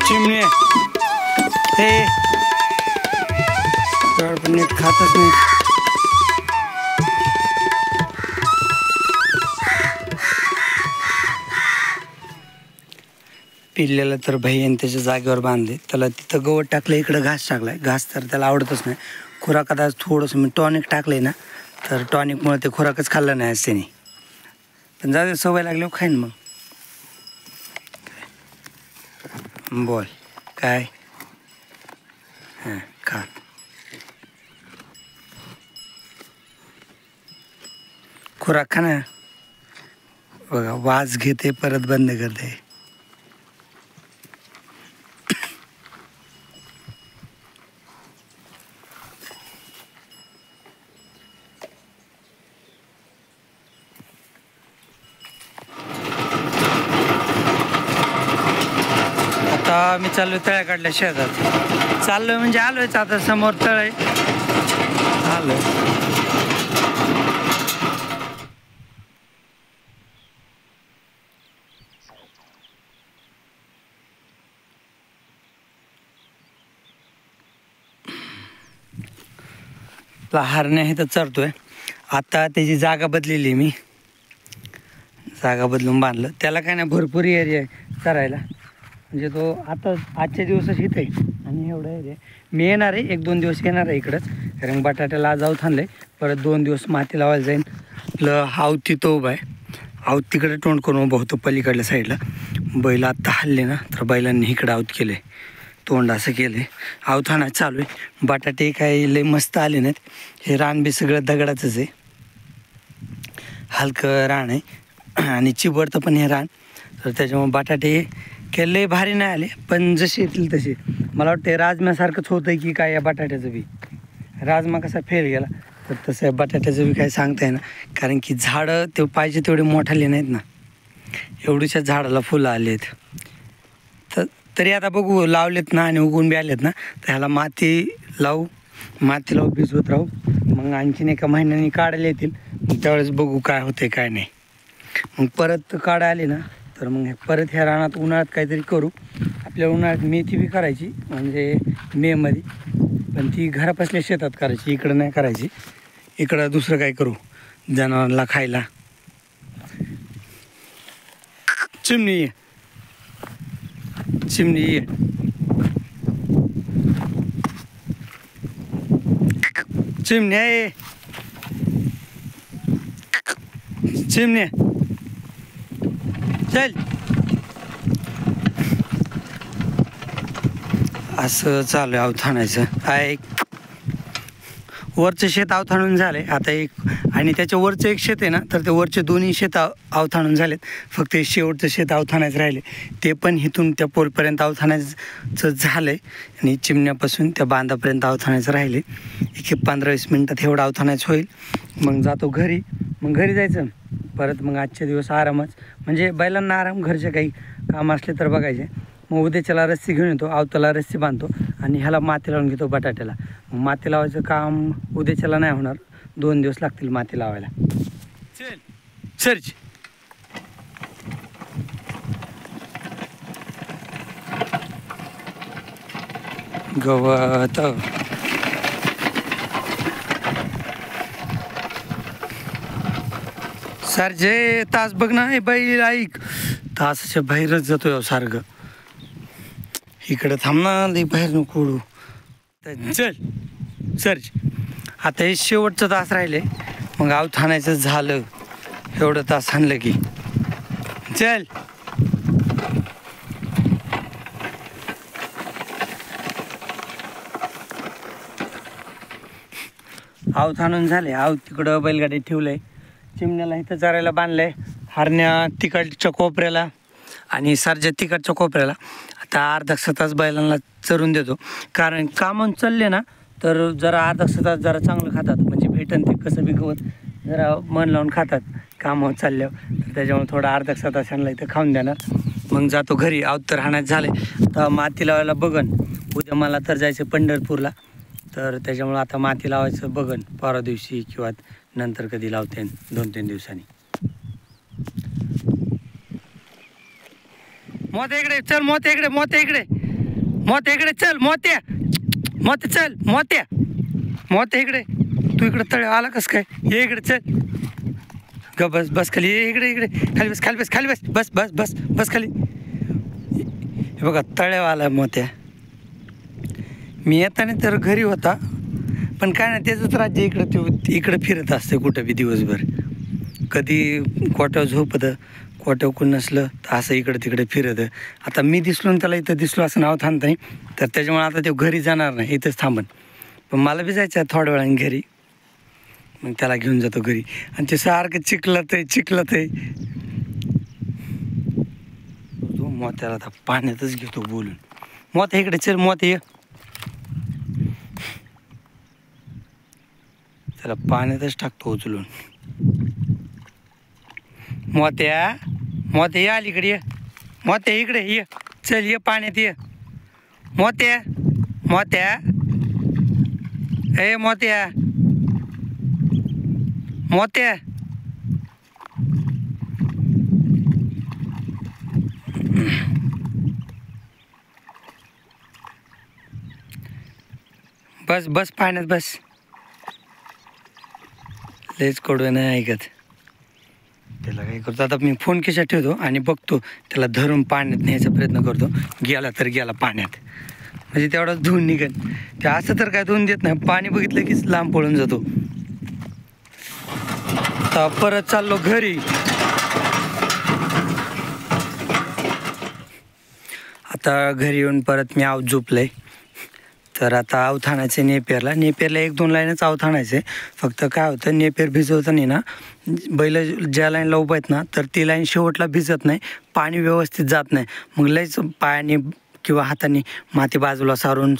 चिमणी हे पण नीट खातच नाही. पिल्ल्याला तर भाई त्याच्या जागेवर बांधले, त्याला तिथं गवत टाकलं, इकडं घास टाकलाय. घास तर त्याला आवडतच नाही. खुराक आता थोडंसं मी टॉनिक टाकलंय ना, तर टॉनिकमुळे ते खुराकच खाल्लं नाही आज त्याने. पण जाऊ सवय लागली खाईन मग. बोल काय? हां खा. खुराक खा ना. बघा वाज घेते परत बंद करते. आता मी चाललोय तळ्याकडल्या शेतात. चाललोय म्हणजे आलोयच, आता समोर तळ आहे. आलोय. हरण्या आहे तर चरतोय. आता त्याची जागा बदलेली, मी जागा बदलून बांधलं. त्याला काय नाही, भरपूर एरिया आहे चरायला. म्हणजे तो आता आजच्या दिवसच इथं आहे आणि एवढं एरिया. मी येणार आहे, 1-2 दिवस येणार आहे इकडंच, कारण बटाट्याला आज आऊत आणलं आहे. परत 2 दिवस माती लावायला जाईन. आपलं आऊत तिथं उभं आहे. आऊत तिकडे तोंड करून उभं होतं पलीकडल्या साईडला. बैल आत्ता हल्ले ना, तर बैलांनी इकडं आऊत केलं आहे, तोंड असं केलं आहे. आऊत आणायचं चालू आहे. बटाटे काही लय मस्त आले नाहीत. हे रान बी सगळं दगडाचंच आहे, हलकं रान आहे आणि चिबडतं पण हे रान. तर त्याच्यामुळे बटाटे केले भारी नाही आले, पण जसे येतील तसे. मला वाटतं राजम्यासारखंच होतं आहे की काय या बटाट्याचं बी. राजमा कसा फेल गेला, तर तसं आहे बटाट्याचं बी काही सांगता येईना. कारण की झाडं ते पाहिजे तेवढे मोठाले नाहीत ना, एवढीच्या झाडाला फुलं आली आहेत. तर तरी आता बघू, लावलेत ना आणि उगवून बी आलेत ना, तर ह्याला माती लावू भिजवत राहू. मग आणखीन एका महिन्याने काढायला येतील, मग त्यावेळेस बघू काय होते काय नाही. मग परत काढा आले ना, तर तर मग परत ह्या रानात उन्हाळ्यात काहीतरी करू. आपल्याला उन्हाळ्यात मेथी बी करायची म्हणजे मेमध्ये, पण ती घरापासल्या शेतात करायची, इकडं नाही करायची. इकडं दुसरं काय करू जनावरांना खायला. चिमणी ये, चिमणी ये, चिमण्या ये, चिमण्या चल. असं चालू आहे अवथाणायचं. एक वरचं शेत अवथाणून झालं आहे आता एक, आणि त्याच्या वरचं एक शेत आहे ना, तर ते वरचे दोन्ही शेत अवथाणून झालेत. फक्त हे शेवटचं शेत अवथाणायचं राहिले, ते पण इथून त्या पोलपर्यंत अवथाणायचं झालं आहे. आणि चिमण्यापासून त्या बांधापर्यंत अवथाणायचं राहिले. एक 15-20 मिनटात एवढं अवथाणायचं होईल. मग जातो घरी. मग घरी जायचं परत. मग आजचे दिवस आरामच, म्हणजे बैलांना आराम, घरचे काही काम असले तर बघायचे. मग उद्याच्याला रस्सी घेऊन येतो, आवताला रस्सी बांधतो आणि ह्याला माती लावून घेतो बटाट्याला. मग माती लावायचं काम उद्याच्याला नाही होणार, 2 दिवस लागतील माती लावायला. चल सर्च. गवत सारजे तास बघ ना, हे बैल ऐक, तासाच्या बाहेरच जातोय सारखं. इकडं थांब ना, लई बाहेर नको उडू. चल सर्च. आता हे शेवटचं तास राहिले, मग अवथाणायचं झालं. एवढं तास आणलं की चल. अवथाणून झाले. तिकडं बैलगाडी ठेवलंय, चिमण्याला इथं चरायला बांधलंय, हरण्या तिकडच्या कोपऱ्याला आणि सरजा तिकडच्या कोपऱ्याला. आता अर्धा तास बैलांना चरून देतो, कारण कामं चालले ना तर जरा अर्धा तास जरा चांगलं खातात, म्हणजे भेटन ते कसं बी गवत जरा मन लावून खातात कामं चालल्यावर. तर त्याच्यामुळे थोडा अर्धा तासांना इथं खाऊन देणार. मग जातो घरी. अवतर हाणायचं झाले तर माती लावायला बघन. उद्या मला तर जायचं पंढरपूरला, तर त्याच्यामुळं आता माती लावायचं बघन परवा दिवशी किंवा नंतर कधी लावते 2-3 दिवसांनी. मोत्या इकडे चल, मोत्या इकडे, मोत्या इकडे, मोत्या इकडे चल, मोत्या, मोत्या चल, मोत्या, मोत्या इकडे. तू इकडे तळ आला कस काय? ये इकडे चल. ग बस बस खाली, ये इकडे, इकडे खाली बस, खाली बस, खाली बस, बस बस बस बस खाली. हे बघा तळ्यावर आला मोत्या. मी येताना तर घरी होता, पण काय नाही त्याचंच राज्य इकडं फिरत असते कुठं बी दिवसभर. कधी कोट्यावर झोपतं, कोट्यावर कोण नसलं तर असं इकडं तिकडे फिरतं. आता मी दिसलो आणि त्याला इथं दिसलो असं नाव थांबत नाही, तर त्याच्यामुळे आता ते घरी जाणार नाही, इथंच थांबन. पण मला बी जायचं आहे थोड्या वेळाने घरी, मग त्याला घेऊन जातो घरी. आणि ते सारखं चिखलत आहे. तो मोत्याला आता पाण्यातच घेतो बोलून. मोत्या इकडे चल, मोत्या ये. त्याला पाण्यातच टाकतो उचलून. मोत्या, मोत्या ये अलीकडे ये. मोत्या इकडे ये, चल ये पाण्यात ये. मोत्या, मोत्या, ए मोत्या, मोत्या. बस बस पाण्यात बस. लयच कडू नाही ऐकत. त्याला काय करतो आता, मी फोन खिशात ठेवतो आणि बघतो त्याला धरून पाण्यात न्यायचा प्रयत्न करतो. गेला तर गेला पाण्यात, म्हणजे तेवढाच धुवून निघेल. ते असं तर काय धुवून देत नाही, पाणी बघितलं कीच लांब पळून जातो. आता परत चाललो घरी. आता घरी येऊन परत मी झोपलंय. तर आता अवथाणायचं नेपेरला 1-2 लाईनच अवथाणायचं आहे. फक्त काय होतं, नेपेर भिजवताना ना बैल ज्या लाईनला उभं आहेत ना, तर ती लाईन शेवटला भिजत नाही, पाणी व्यवस्थित जात नाही. मग लयच पायाने किंवा हाताने माती बाजूला सारून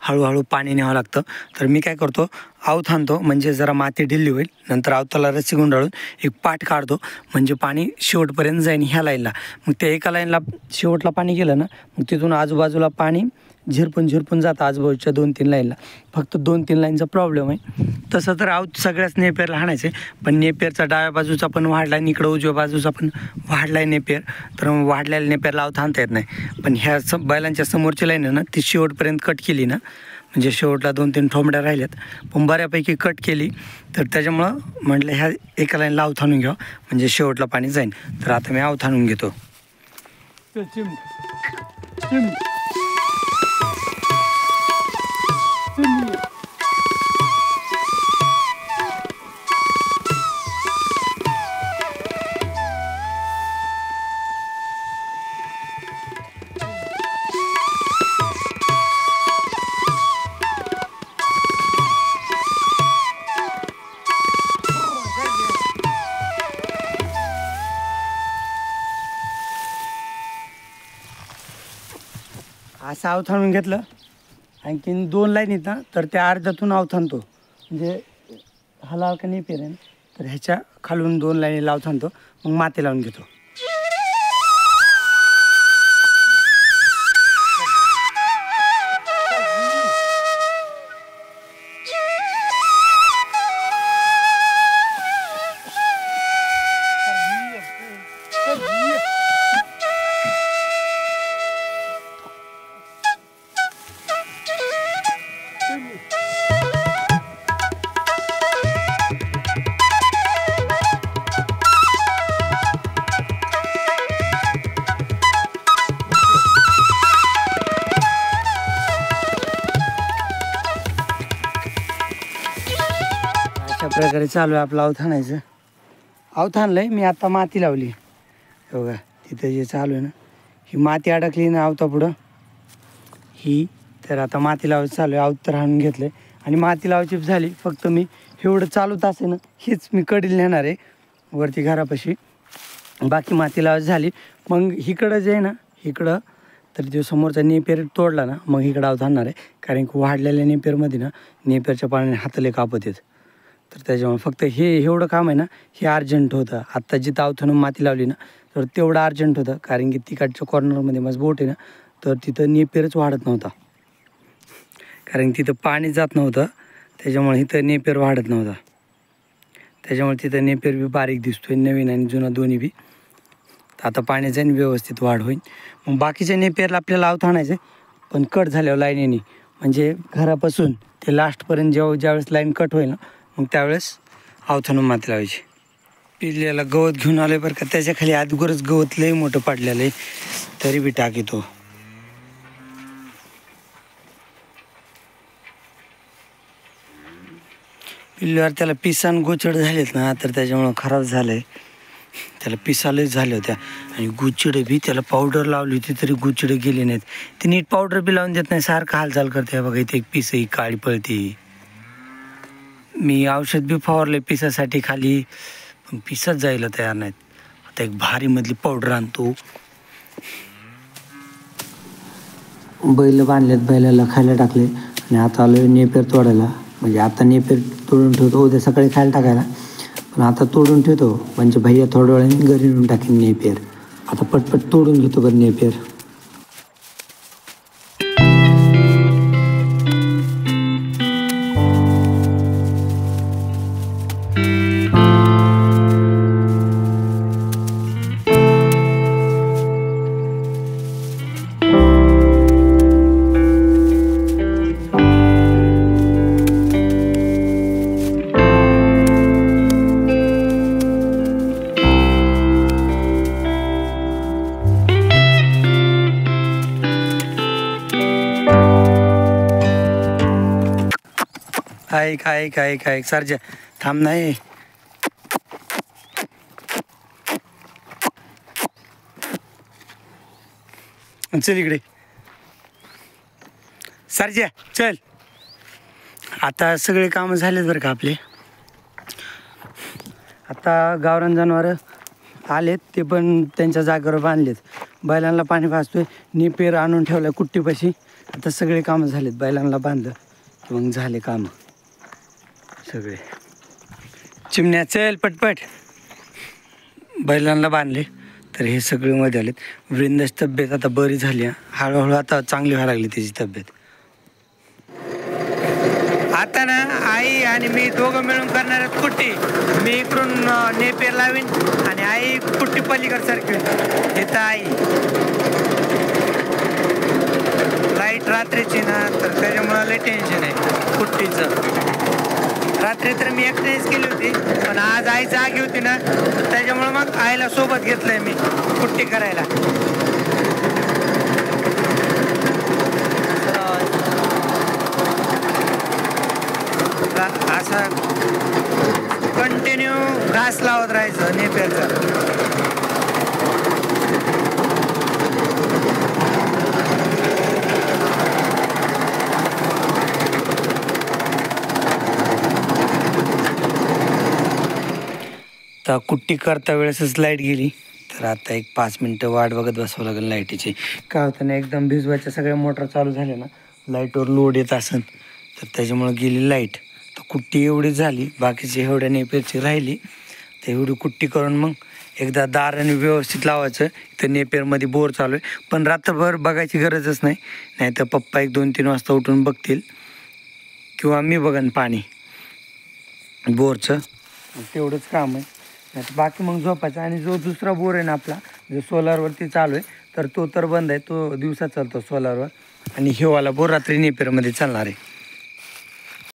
हळूहळू पाणी न्यावं लागतं. तर मी काय करतो, अवथाणतो, म्हणजे जरा माती ढिल्ली होईल. नंतर अवताला रस्सी गुंडाळून एक पाट काढतो, म्हणजे पाणी शेवटपर्यंत जाईन ह्या लाईनला. मग त्या एका लाईनला शेवटला पाणी गेलं ना, मग तिथून आजूबाजूला पाणी झिरपून जातं आजूबाजूच्या 2-3 लाईनला. फक्त 2-3 लाईनचा प्रॉब्लेम आहे. तसं तर सगळ्याच नेपेरला हाणायचं आहे, पण नेपेरचा डाव्या बाजूचा पण वाढला आणि इकडं उजव्या बाजूचा पण वाढला आहे नेपेर. तर वाढलेल्या नेपेरला आऊत हाणता येत नाही. पण ह्या बैलांच्या समोरची लाईन आहे ना, ती शेवटपर्यंत कट केली ना, म्हणजे शेवटला 2-3 ठोंबड्या राहिल्यात पण बऱ्यापैकी कट केली. तर त्याच्यामुळं म्हटलं ह्या एका लाईनला आऊत हाणून घ्यावं, म्हणजे शेवटला पाणी जाईन. तर आता मी आऊत हाणून घेतो. असं अवथाणून घेतलं. आणखीन 2 लाईन आहेत ना, तर त्या अर्ध्यातून अवथाणतो. म्हणजे हा लाल का नाही पेर आहे ना, तर ह्याच्या खालून 2 लाईनी लावथाणतो, मग माती लावून घेतो. अशा प्रकारे चालू आहे आपलं अवथाणायचं. अवथाणलं आहे मी, आता माती लावली बघा. तिथं जे चालू आहे ना, ही माती अडकली ना आवता पुढं ही, तर आता माती लावायचं चालू आहे. अवतर हाणून घेतलं आहे आणि माती लावायची झाली. फक्त मी एवढं चालू तास आहे ना, हेच मी कडील नेणार आहे वरती घरापाशी. बाकी माती लावायची झाली. मग इकडं जे आहे ना, इकडं तर जो समोरचा नेपेर तोडला ना, मग इकडं अवधानणार आहे. कारण की वाढलेल्या नेपेरमध्ये ना, नेपेरच्या पाण्याने हाताले कापत आहेत. तर त्याच्यामुळे फक्त हे एवढं काम आहे ना, हे अर्जंट होतं. आत्ता जिथं अवथाणून माती लावली ना, तर तेवढं अर्जंट होतं. कारण की तिकडच्या कॉर्नरमध्ये माझं बोट आहे ना, तर तिथं नेपेरच वाढत नव्हता. कारण तिथं पाणी जात नव्हतं, त्याच्यामुळे इथं नेपेर वाढत नव्हता. त्याच्यामुळे तिथं नेपेर बी बारीक दिसतोय, नवीन आणि जुना दोन्ही बी. आता पाण्याचा व्यवस्थित वाढ होईल. मग बाकीच्या नेपेरला आपल्याला अवथाणायचं आहे, पण कट झाल्यावर लाईनीने, म्हणजे घरापासून ते लास्टपर्यंत ज्यावेळेस लाईन कट होईल ना, मग त्यावेळेस अवथाणून माती लावायची. पिल्ल्याला गवत घेऊन आलं बरं का. त्याच्या खाली अगोदरच गवत लई मोठं पाडलेलं आहे, तरी बी टाकीतो. पिल्ल्यावर त्याला पिसान गोचड झालेत ना, तर त्याच्यामुळं खराब झालं आहे. त्याला पिसालच झाल्या होत्या आणि गुचिडे बी त्याला पावडर लावली होती तरी गुचिडे गेले नाहीत. ते नीट पावडर बी लावून देत नाही, सारखं हालचाल करते बघा. इथे एक पिस ही काळी पळती. मी औषध बी फवारले पिसासाठी खाली, पण पिसच जायला तयार नाहीत. आता एक भारी मधली पावडर आणतो. बैल बांधलेत, बैलाला खायला टाकले आणि आता आलो नेपेर तोडायला. म्हणजे आता नेपेर तोडून ठेवतो, उद्या सकाळी खायला टाकायला. पण आता तोडून ठेवतो, म्हणजे भैया थोड्या वेळाने घरी नेऊन टाकेन नेपेर. आता पटपट तोडून घेतो बरं नेपेर. ऐक सरजा, थांब नाही. चल इकडे सरजा, चल. आता सगळे कामं झालेत बरं का आपले. आता गावरान जनावरं आलेत, ते पण त्यांच्या जागेवर बांधलेत. बैलांना पाणी पाजतोय, निपेर आणून ठेवलं कुट्टीपाशी. आता सगळे कामं झालेत, बैलांना बांधलं की मग झाले कामं सगळे. चिमण्या चल पटपट. बैलांना बांधले तर हे सगळे मध्ये आलेत. वृंदाची तब्येत आता बरी झाली आहे, हळूहळू आता चांगली व्हायला लागली त्याची तब्येत. आता ना आई आणि मी दोघं मिळून करणार आहेत कुट्टी. मी इकडून नेपेर लावीन आणि आई कुट्टी पलीकडे सरकवीन. इथं आई लाईट रात्रीची ना, तर त्याच्यामुळं लय टेन्शन आहे कुट्टीचं. रात्री तर मी एकटेच केली होती, पण आज आई जागी होती ना, तर त्याच्यामुळं मग आईला सोबत घेतलंय मी कुट्टी करायला. असं कंटिन्यू घास लावत राहायचं नेपेरचं. तर कुट्टी करता वेळेसच लाईट गेली, तर आता एक 5 मिनटं वाट बघत बसावं लागेल लाईटीची. काय होतं ना, एकदम भिजवायच्या सगळ्या मोटर चालू झाल्या ना, लाईटवर लोड येत असेल, तर त्याच्यामुळं गेली लाईट. तर कुट्टी एवढी झाली, बाकीची एवढ्या नेपेरची राहिली, तर एवढी कुट्टी करून मग एकदा दाराने व्यवस्थित लावायचं. तर नेपेरमध्ये बोर चालू आहे, पण रात्रभर बघायची गरजच नाही, नाही तर पप्पा 1-2-3 वाजता उठून बघतील किंवा मी बघन पाणी बोरचं. तेवढंच काम आहे, नाही तर बाकी मग झोपायचं. आणि जो दुसरा बोर आहे ना आपला, जो सोलारवरती चालू आहे, तर तो तर बंद आहे, तो दिवसा चालतो सोलारवर. आणि हिवाला बोर रात्री नेपेरमध्ये चालणार आहे.